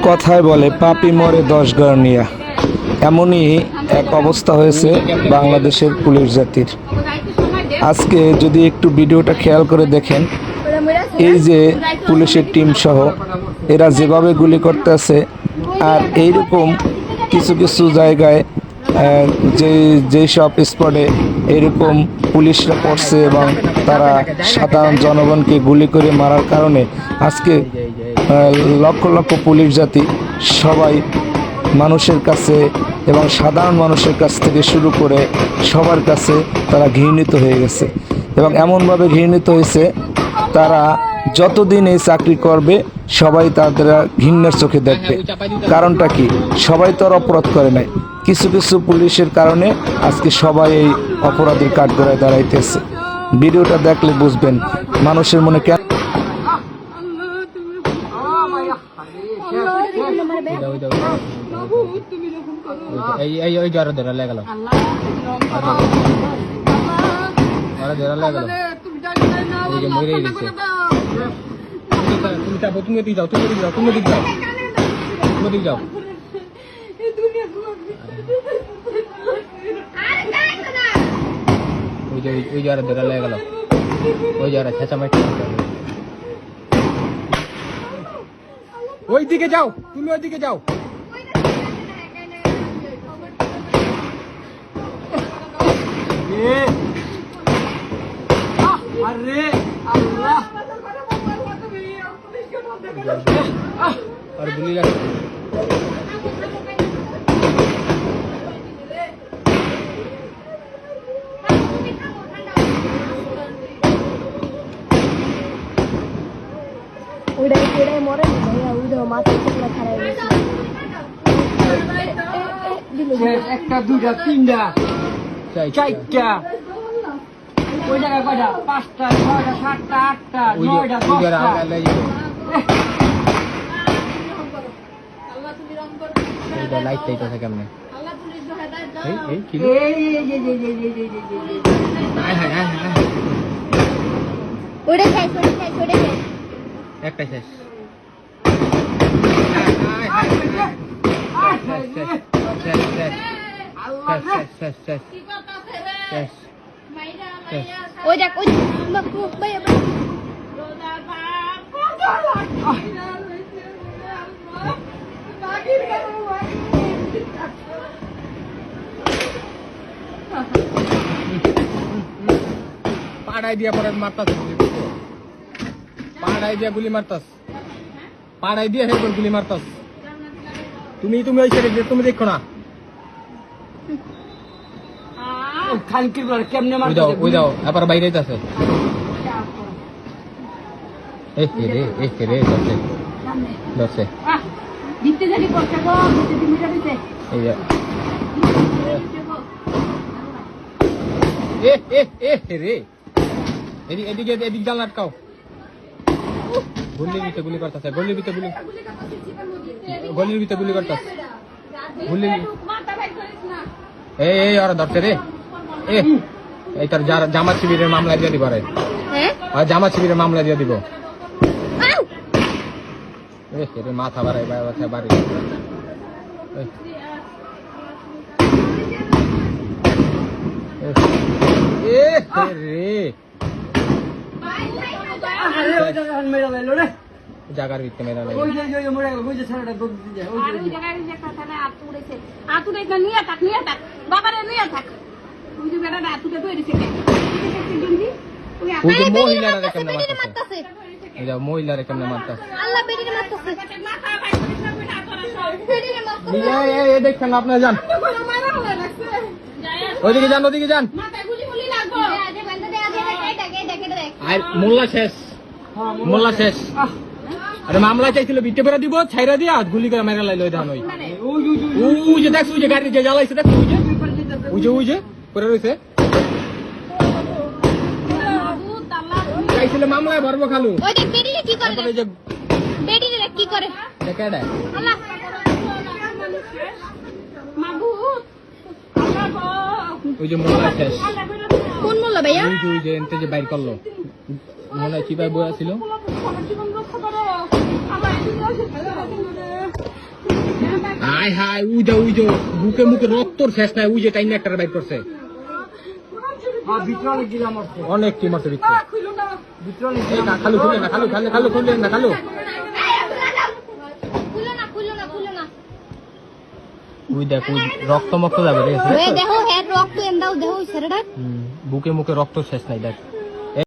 কথায় বলে পাপি মরে 10 ঘর নিয়া, এমনই এক অবস্থা হয়েছে বাংলাদেশের পুলিশ জাতির। আজকে যদি একটু ভিডিওটা খেয়াল করে দেখেন, এই যে পুলিশের টিম সহ এরা যেভাবে গুলি করতেছে, আর এইরকম কিছু কিছু জায়গায় যেই সব স্পটে এরকম পুলিশরা পড়ছে এবং তারা সাধারণ জনগণকে গুলি করে মারার কারণে আজকে লক্ষ লক্ষ পুলিশ জাতি সবাই মানুষের কাছে এবং সাধারণ মানুষের কাছ থেকে শুরু করে সবার কাছে তারা ঘৃণিত হয়ে গেছে। এবং এমনভাবে ঘৃণিত হয়েছে, তারা যতদিন এই চাকরি করবে সবাই তাদের ঘৃণার চোখে দেখবে। কারণটা কি? সবাই তো আর অপরাধ করে নাই, কিছু কিছু পুলিশের কারণে আজকে সবাই এই অপরাধের কাঠগড়ায় দাঁড়াইতেছে। ভিডিওটা দেখলে বুঝবেন মানুষের মনে কেন ওই দিকে যাও, তুমি ওই দিকে যাও। আরে আল্লাহ, আর গুলি লাগে। একটা দুইটা তিনটা চারটা, ওই জায়গায় কয়টা? 5টা 6টা 7টা 8টা 9টা 10টা। লাইট লাইট আছে কেমনে? একটা শেষ। পাড়াই দিয়া পরে মারতাস, পাড়াই দিয়া গুলি মারতাস, পাড়াই দিয়া হেরপর গুলি মারতাস। তুমি তুমি ওই সাইডে তুমি দেখো না, খানকির বল কেমনে মারতাস? ওই যাও আবার বাইরে যাচ্ছে। এই রে দছে দছে দিতে জানি করতে গো, দিতে দিতে দিতে এই রে এদিকে জাল আটকাও। গলির ভিতরে গুলি করতেছে, গলির ভিতরে গুলি করতেছে। এই ওরা ধরছে রে। এই তার জামাত শিবিরের মামলা দিয়ে দিব, জামাত শিবিরের মামলা দিয়ে দিব। মাথা বাড়াই বাড়ি জাগার ভিতরে মেরা মহিলারে কেমনে মারতাছে। দেখছেন আপনারা, যান ওইদিকে যান, ওদিকে যান। আর মোল্লা শেষ, মোল্লা শেষ। আরে মামলা চাইছিল বিটে বেড়া দিব, ছাইরা দিয়া গুলি করে মেরা লাইলো। ধান ওই যে দেখছো, ওই যে গাড়ি যে জ্বালাইছে, দেখছো ওই যে করে রয়েছে। চাইছিল মামলায় ভরবো খালু। ওই যে মোল্লা শেষ। কোন মোল্লা ভাইয়া? ওই যে এনতে যে বাইর করলো, মনে হয় চিপায় বয়া ছিল। হায় হায় উই যে বুকে মুখে রক্তর শেষ নাই, উই যে টাইম একটা বাইর করছে। অনেক কি মারছে ভিতরে। খালু খুলে না, খালু খুললেন না, খালু উই দেখ উই রক্ত মক্ত যাবে রে। দেখো হেড রক্ত এন্দাও দেখো ছেড়ে বুকে মুখে রক্ত শেষ নাই দেখ।